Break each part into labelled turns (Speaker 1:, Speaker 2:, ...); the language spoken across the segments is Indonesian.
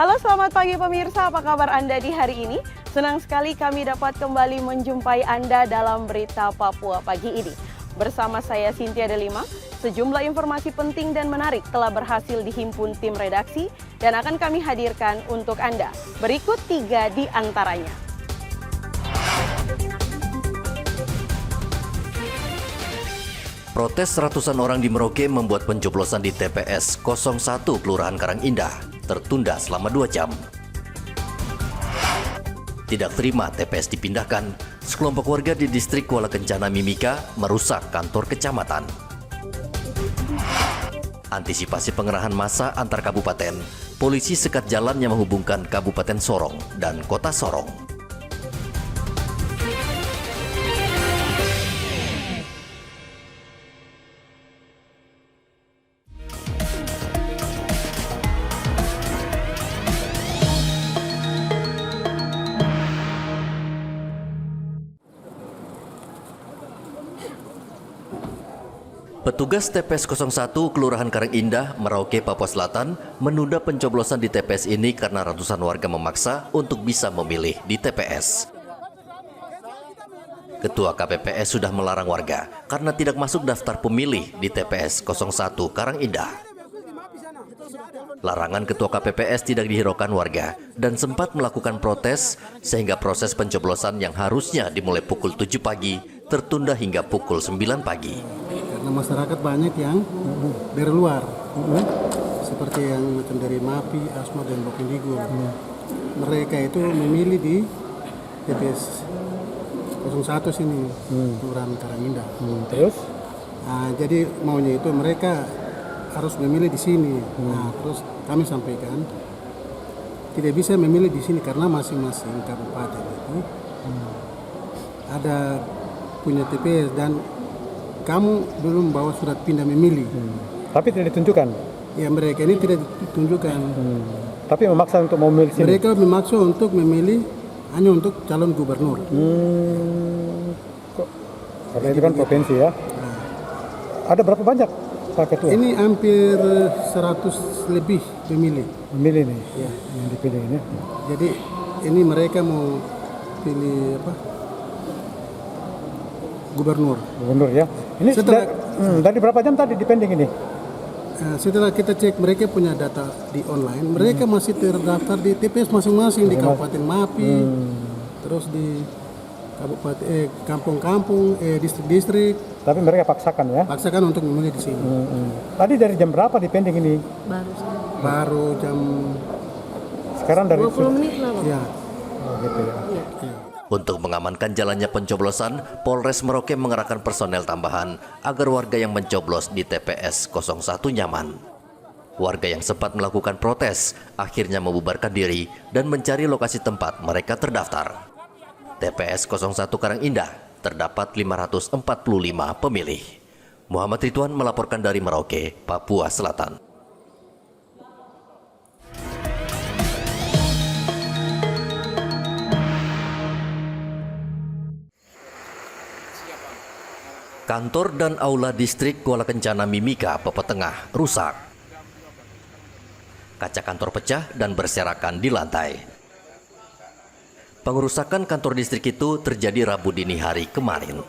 Speaker 1: Halo, selamat pagi pemirsa, apa kabar Anda di hari ini? Senang sekali kami dapat kembali menjumpai Anda dalam Berita Papua pagi ini. Bersama saya Cynthia Delima, sejumlah informasi penting dan menarik telah berhasil dihimpun tim redaksi dan akan kami hadirkan untuk Anda. Berikut 3 di antaranya.
Speaker 2: Protes ratusan orang di Merauke membuat pencoblosan di TPS 01 Kelurahan Karangindah tertunda selama 2 jam. Tidak terima TPS dipindahkan, sekelompok warga di distrik Kuala Kencana Mimika merusak kantor kecamatan. Antisipasi pengerahan massa antar kabupaten, polisi sekat jalan yang menghubungkan Kabupaten Sorong dan Kota Sorong. Petugas TPS 01 Kelurahan Karangindah, Merauke, Papua Selatan menunda pencoblosan di TPS ini karena ratusan warga memaksa untuk bisa memilih di TPS. Ketua KPPS sudah melarang warga karena tidak masuk daftar pemilih di TPS 01 Karangindah. Larangan Ketua KPPS tidak dihiraukan warga dan sempat melakukan protes sehingga proses pencoblosan yang harusnya dimulai pukul 7 pagi tertunda hingga pukul 9 pagi.
Speaker 3: Karena masyarakat banyak yang dari luar, seperti yang macam dari MAPI, ASMA, dan Bokendigul. Mereka itu memilih di TPS 01 sini, Kelurahan Karangindah.
Speaker 4: Terus?
Speaker 3: Nah, jadi maunya itu mereka harus memilih di sini. Nah, terus kami sampaikan tidak bisa memilih di sini karena masing-masing kabupaten itu ada punya TPS dan kamu belum bawa surat pindah memilih.
Speaker 4: Tapi tidak ditunjukkan?
Speaker 3: Ya, mereka ini tidak ditunjukkan.
Speaker 4: Tapi memaksa untuk memilih sini?
Speaker 3: Mereka memaksa untuk memilih hanya untuk calon gubernur.
Speaker 4: Karena itu kan provinsi ya?
Speaker 3: Nah,
Speaker 4: ada berapa banyak Pak Ketua?
Speaker 3: ini hampir 100 lebih pemilih.
Speaker 4: Memilih nih,
Speaker 3: Ya.
Speaker 4: yang dipilih ini.
Speaker 3: Jadi ini mereka mau pilih apa? Gubernur.
Speaker 4: Gubernur ya? Ini
Speaker 3: Setelah-
Speaker 4: dari berapa jam tadi dipending ini?
Speaker 3: Setelah kita cek mereka punya data di online, mereka masih terdaftar di TPS masing-masing di Kabupaten MAPI, terus di kabupaten kampung-kampung, distrik-distrik,
Speaker 4: Tapi mereka paksakan ya?
Speaker 3: paksakan untuk memilih di sini.
Speaker 4: Tadi dari jam berapa dipending ini?
Speaker 3: Baru jam
Speaker 4: Sekarang dari
Speaker 5: 20 menit lah, Pak.
Speaker 3: ya.
Speaker 4: Oh, gitu ya.
Speaker 2: Untuk mengamankan jalannya pencoblosan, Polres Merauke mengerahkan personel tambahan agar warga yang mencoblos di TPS 01 nyaman. Warga yang sempat melakukan protes akhirnya membubarkan diri dan mencari lokasi tempat mereka terdaftar. TPS 01 Karangindah terdapat 545 pemilih. Muhammad Ridwan melaporkan dari Merauke, Papua Selatan. Kantor dan aula distrik Kuala Kencana Mimika, Papua Tengah rusak. Kaca kantor pecah dan berserakan di lantai. Pengerusakan kantor distrik itu terjadi Rabu dini hari kemarin.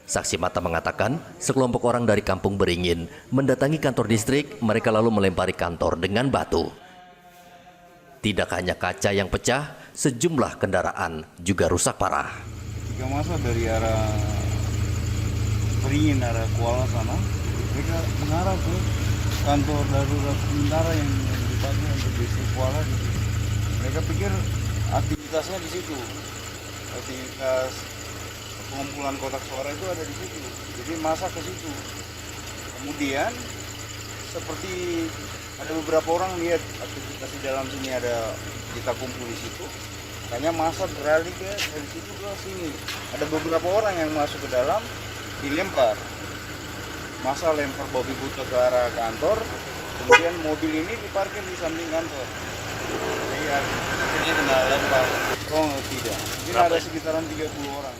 Speaker 2: Saksi mata mengatakan, sekelompok orang dari Kampung Beringin mendatangi kantor distrik, mereka lalu melempari kantor dengan batu. Tidak hanya kaca yang pecah, sejumlah kendaraan juga rusak parah.
Speaker 6: 3 masa dari arah Beringin, arah Kuala sana, mereka mengarah ke kantor darurat sementara yang dipakai untuk distrik Kuala. Mereka pikir aktivitasnya di situ, aktivitas pengumpulan kotak suara itu ada di situ, jadi masa ke situ. Kemudian seperti ada beberapa orang lihat aktivitas di dalam sini, ada kita kumpul di situ, makanya masa beralih ke dari situ ke sini. Ada beberapa orang yang masuk ke dalam, dilempar, masa lempar babi buta ke arah kantor, kemudian mobil ini diparkir di samping kantor. Jadi akhirnya kena lempar. Oh tidak, ini ada sekitaran 30 orang.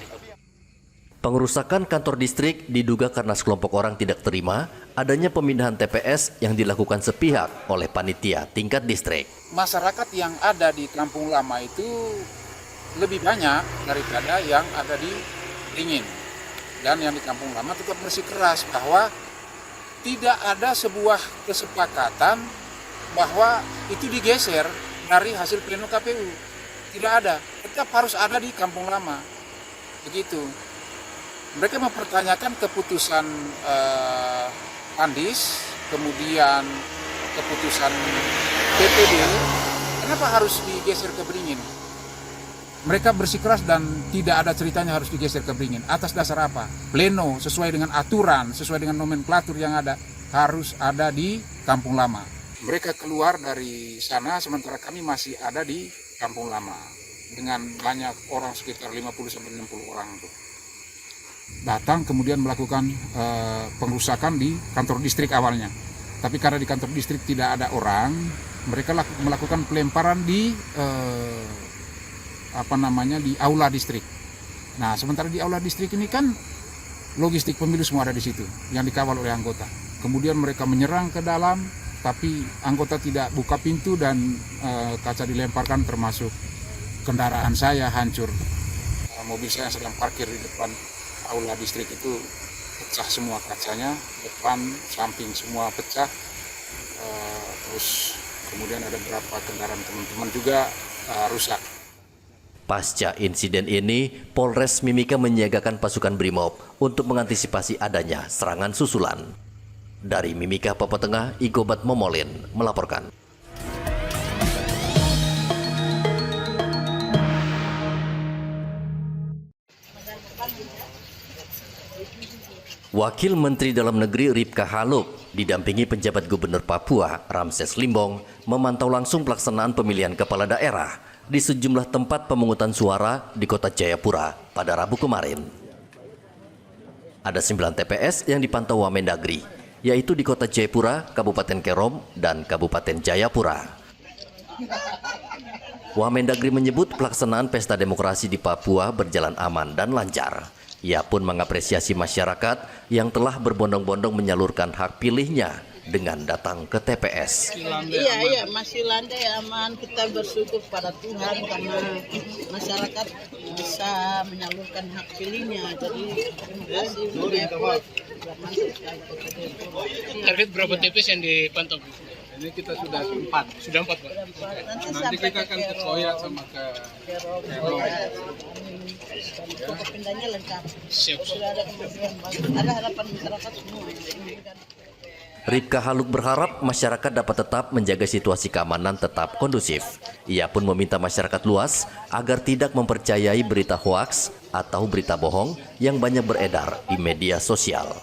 Speaker 2: Pengerusakan kantor distrik diduga karena sekelompok orang tidak terima adanya pemindahan TPS yang dilakukan sepihak oleh panitia tingkat distrik.
Speaker 5: Masyarakat yang ada di Kampung Lama itu lebih banyak daripada yang ada di Beringin. Dan yang di Kampung Lama tetap bersikeras bahwa tidak ada sebuah kesepakatan bahwa itu digeser dari hasil pleno KPU. Tidak ada, tetap harus ada di Kampung Lama. Begitu. Mereka mempertanyakan keputusan Pandis, kemudian keputusan PPD, kenapa harus digeser ke Beringin? Mereka bersikeras dan tidak ada ceritanya harus digeser ke Beringin. Atas dasar apa? Pleno sesuai dengan aturan, sesuai dengan nomenklatur yang ada, harus ada di Kampung Lama. Mereka keluar dari sana sementara kami masih ada di Kampung Lama dengan banyak orang, sekitar 50-60 orang tuh. Datang kemudian melakukan pengrusakan di kantor distrik awalnya. Tapi karena di kantor distrik tidak ada orang, mereka melakukan pelemparan di di aula distrik. Nah, sementara di aula distrik ini kan logistik pemilu semua ada di situ yang dikawal oleh anggota. Kemudian mereka menyerang ke dalam, tapi anggota tidak buka pintu dan kaca dilemparkan termasuk kendaraan saya hancur. Mobil saya sedang parkir di depan aula distrik itu pecah semua kacanya, depan, samping semua pecah. Terus kemudian ada beberapa kendaraan teman-teman juga rusak.
Speaker 2: Pasca insiden ini, Polres Mimika menyiagakan pasukan Brimob untuk mengantisipasi adanya serangan susulan. Dari Mimika, Papua Tengah, Igobat Momolin melaporkan. Wakil Menteri Dalam Negeri Ripka Haluk didampingi penjabat Gubernur Papua Ramses Limbong memantau langsung pelaksanaan pemilihan kepala daerah di sejumlah tempat pemungutan suara di Kota Jayapura pada Rabu kemarin. Ada 9 TPS yang dipantau Wamendagri, yaitu di Kota Jayapura, Kabupaten Kerom, dan Kabupaten Jayapura. Wamendagri menyebut pelaksanaan pesta demokrasi di Papua berjalan aman dan lancar. Ia pun mengapresiasi masyarakat yang telah berbondong-bondong menyalurkan hak pilihnya dengan datang ke TPS.
Speaker 7: Iya, masih landai aman. Kita bersyukur pada Tuhan karena masyarakat bisa menyalurkan hak pilihnya. Jadi terima kasih.
Speaker 8: Target berapa TPS yang dipantau?
Speaker 5: Ini kita sudah 4.
Speaker 8: Sudah 4, Pak.
Speaker 5: Nanti kita akan ke Koya sama ke Kerom.
Speaker 7: Pokok pindahnya lengkap.
Speaker 8: Siap.
Speaker 7: Sudah ada kemajuan bagus. Ada harapan masyarakat semua.
Speaker 2: Ripka Haluk berharap masyarakat dapat tetap menjaga situasi keamanan tetap kondusif. Ia pun meminta masyarakat luas agar tidak mempercayai berita hoaks atau berita bohong yang banyak beredar di media sosial.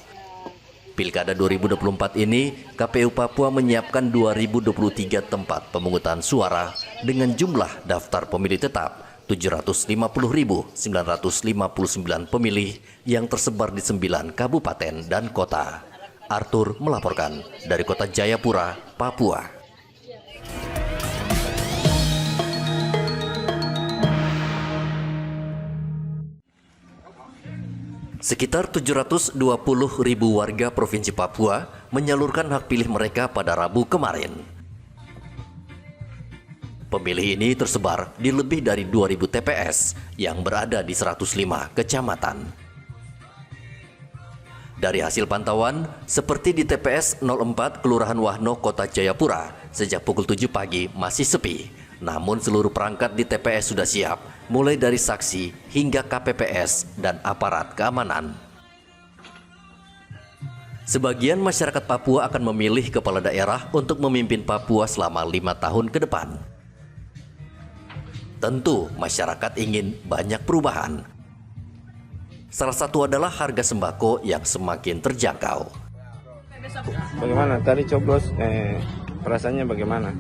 Speaker 2: Pilkada 2024 ini, KPU Papua menyiapkan 2023 tempat pemungutan suara dengan jumlah daftar pemilih tetap 750.959 pemilih yang tersebar di 9 kabupaten dan kota. Arthur melaporkan dari Kota Jayapura, Papua. Sekitar 720.000 warga Provinsi Papua menyalurkan hak pilih mereka pada Rabu kemarin. Pemilih ini tersebar di lebih dari 2.000 TPS yang berada di 105 kecamatan. Dari hasil pantauan, seperti di TPS 04 Kelurahan Wahno, Kota Jayapura, sejak pukul 7 pagi masih sepi. Namun seluruh perangkat di TPS sudah siap, mulai dari saksi hingga KPPS dan aparat keamanan. Sebagian masyarakat Papua akan memilih kepala daerah untuk memimpin Papua selama 5 tahun ke depan. Tentu masyarakat ingin banyak perubahan. Salah satu adalah harga sembako yang semakin terjangkau.
Speaker 9: Bagaimana tadi coblos? Perasaannya bagaimana?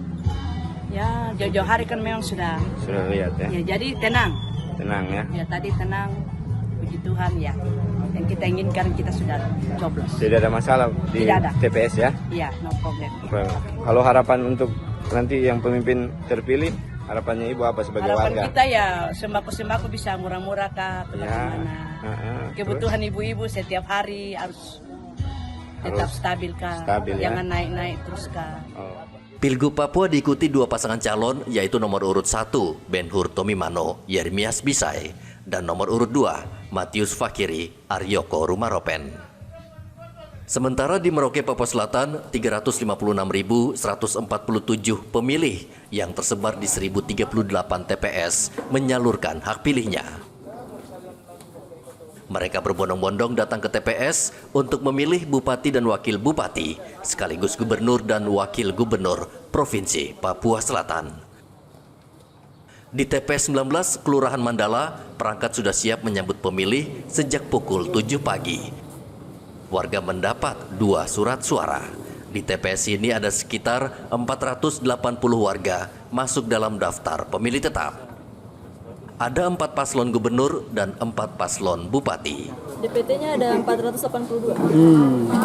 Speaker 10: Ya, jauh-jauh hari kan memang sudah
Speaker 9: lihat ya.
Speaker 10: Ya, jadi tenang.
Speaker 9: Tenang ya.
Speaker 10: Ya, tadi tenang. Puji Tuhan ya. Yang kita inginkan kita sudah coblos.
Speaker 9: Tidak ada masalah di
Speaker 10: Tidak ada.
Speaker 9: TPS ya?
Speaker 10: Iya, no problem.
Speaker 9: Kalau harapan untuk nanti yang pemimpin terpilih Harapannya Ibu apa sebagai
Speaker 10: Harapan
Speaker 9: warga?
Speaker 10: kita ya sembako-sembako bisa murah-murah Kak, bagaimana. Kebutuhan ibu-ibu setiap hari harus tetap stabil Kak.
Speaker 9: Stabil, ya?
Speaker 10: Jangan naik-naik terus Kak.
Speaker 2: Pilgub Papua diikuti 2 pasangan calon, yaitu nomor urut 1 Ben-Hur Tomimano Yeremias Bisai dan nomor urut 2 Matius Fakiri Aryoko Rumaropen. Sementara di Merauke, Papua Selatan, 356.147 pemilih yang tersebar di 1038 TPS menyalurkan hak pilihnya. Mereka berbondong-bondong datang ke TPS untuk memilih bupati dan wakil bupati, sekaligus gubernur dan wakil gubernur Provinsi Papua Selatan. Di TPS 19, Kelurahan Mandala, perangkat sudah siap menyambut pemilih sejak pukul 7 pagi. Warga mendapat 2 surat suara. Di TPS ini ada sekitar 480 warga masuk dalam daftar pemilih tetap. Ada 4 paslon gubernur dan 4 paslon bupati.
Speaker 11: DPT-nya ada 482.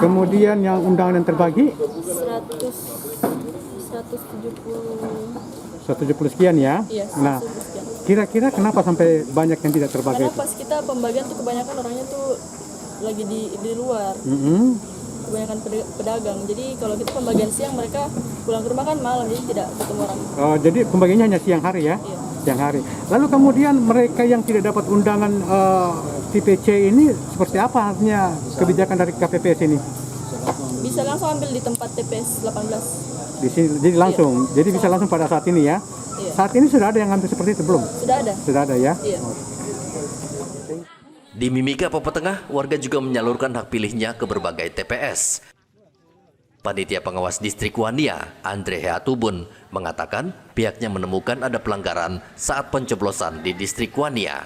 Speaker 4: Kemudian yang undangan yang terbagi? 170 sekian ya?
Speaker 11: Iya,
Speaker 4: Nah,
Speaker 11: 170 sekian.
Speaker 4: kira-kira kenapa sampai banyak yang tidak terbagi?
Speaker 11: Karena pas kita pembagian tuh kebanyakan orangnya tuh lagi di luar. Kebanyakan pedagang. Jadi kalau kita pembagian siang, mereka pulang ke rumah kan malam, jadi tidak ketemu orang.
Speaker 4: Oh, jadi pembagiannya hanya siang hari ya?
Speaker 11: Iya.
Speaker 4: Siang hari. Lalu kemudian mereka yang tidak dapat undangan tipe C ini seperti apa artinya kebijakan dari KPPS ini?
Speaker 11: Bisa langsung ambil di tempat TPS 18.
Speaker 4: Di sini, jadi langsung. Jadi bisa langsung pada saat ini ya?
Speaker 11: Iya.
Speaker 4: Saat ini sudah ada yang ngambil seperti itu belum?
Speaker 11: Sudah ada.
Speaker 4: Sudah ada ya?
Speaker 11: Iya.
Speaker 2: Di Mimika, Papua Tengah, warga juga menyalurkan hak pilihnya ke berbagai TPS. Panitia Pengawas Distrik Wania, Andre Heatubun, mengatakan pihaknya menemukan ada pelanggaran saat pencoblosan di Distrik Wania.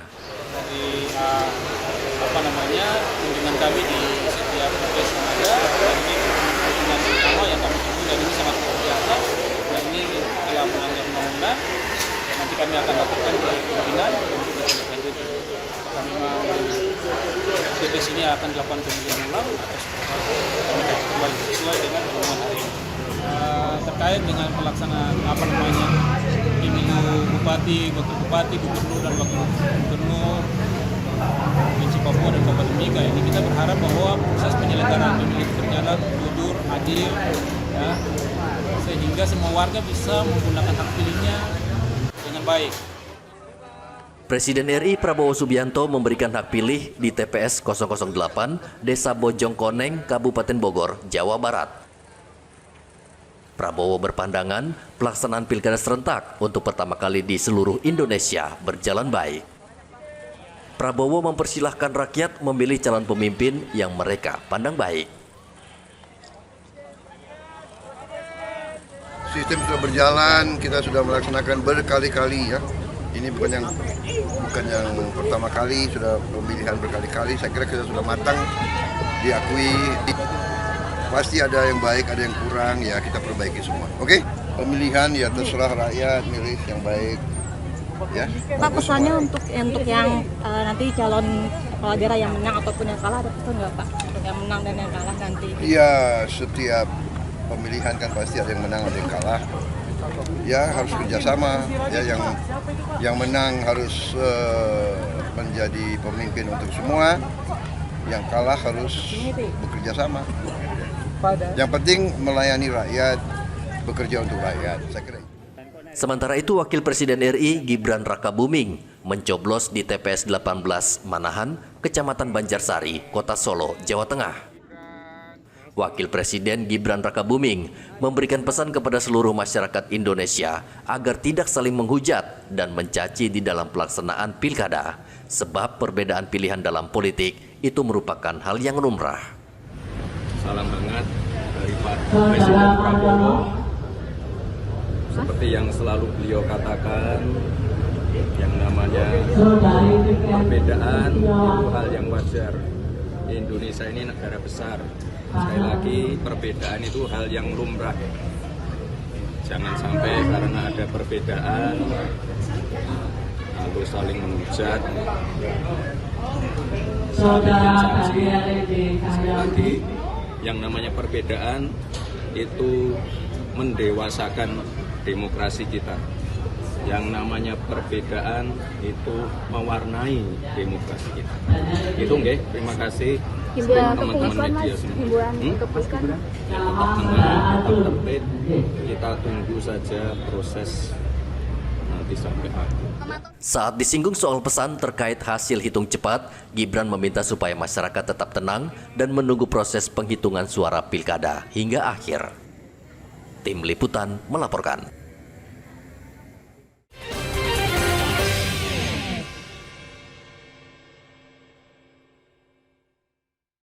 Speaker 5: Dari kunjungan kami di setiap TPS yang ada, dan ini kunjungan pertama yang kami temui dan ini sangat luar biasa, dan ini telah melanggar undang-undang. Nanti kami akan lakukan di pimpinan untuk ditindaklanjuti. Kami TPS ini akan dilakukan pemilihan ulang atas kami kembali sesuai dengan pengumuman hari ini. Terkait dengan pelaksanaan pemilu bupati, wakil bupati, gubernur dan wakil gubernur Provinsi Papua dan Kabupaten Mimika, ini kita berharap bahwa proses penyelenggaraan pemilu berjalan jujur, adil, ya, sehingga semua warga bisa menggunakan hak pilihnya dengan baik.
Speaker 2: Presiden RI Prabowo Subianto memberikan hak pilih di TPS 008 Desa Bojongkoneng, Kabupaten Bogor, Jawa Barat. Prabowo berpandangan pelaksanaan pilkada serentak untuk pertama kali di seluruh Indonesia berjalan baik. Prabowo mempersilahkan rakyat memilih calon pemimpin yang mereka pandang baik.
Speaker 12: Sistem sudah berjalan, kita sudah melaksanakan berkali-kali ya. Ini bukan yang pertama kali, sudah pemilihan berkali-kali. Saya kira kita sudah matang, diakui. Pasti ada yang baik, ada yang kurang, ya kita perbaiki semua. Oke? Pemilihan ya terserah rakyat milih yang baik. Ya.
Speaker 11: Pak, pesannya untuk yang nanti calon kepala daerah yang menang ataupun yang kalah ada pesan nggak Pak? Untuk yang menang dan yang kalah nanti?
Speaker 12: Iya, setiap pemilihan kan pasti ada yang menang, ada yang kalah. Ya harus kerjasama. Ya yang menang harus menjadi pemimpin untuk semua. Yang kalah harus bekerja sama. Yang penting melayani rakyat, bekerja untuk rakyat. Saya kira.
Speaker 2: Sementara itu, Wakil Presiden RI Gibran Rakabuming mencoblos di TPS 18 Manahan, Kecamatan Banjarsari, Kota Solo, Jawa Tengah. Wakil Presiden Gibran Rakabuming memberikan pesan kepada seluruh masyarakat Indonesia agar tidak saling menghujat dan mencaci di dalam pelaksanaan pilkada, sebab perbedaan pilihan dalam politik itu merupakan hal yang lumrah.
Speaker 13: Salam hangat dari Pak Presiden Prabowo. Seperti yang selalu beliau katakan, yang namanya perbedaan itu hal yang wajar. Indonesia ini negara besar. Sekali lagi, perbedaan itu hal yang lumrah. Jangan sampai karena ada perbedaan lalu saling menghujat, saling mencaci. Sekali lagi, yang namanya perbedaan itu mendewasakan demokrasi kita. Yang namanya perbedaan itu mewarnai demokrasi kita. Itu nggih, terima kasih teman-teman media semua. Ya, tetap tenang, tetap tertib. Kita tunggu saja proses nanti sampai akhir.
Speaker 2: Saat disinggung soal pesan terkait hasil hitung cepat, Gibran meminta supaya masyarakat tetap tenang dan menunggu proses penghitungan suara pilkada hingga akhir. Tim Liputan melaporkan.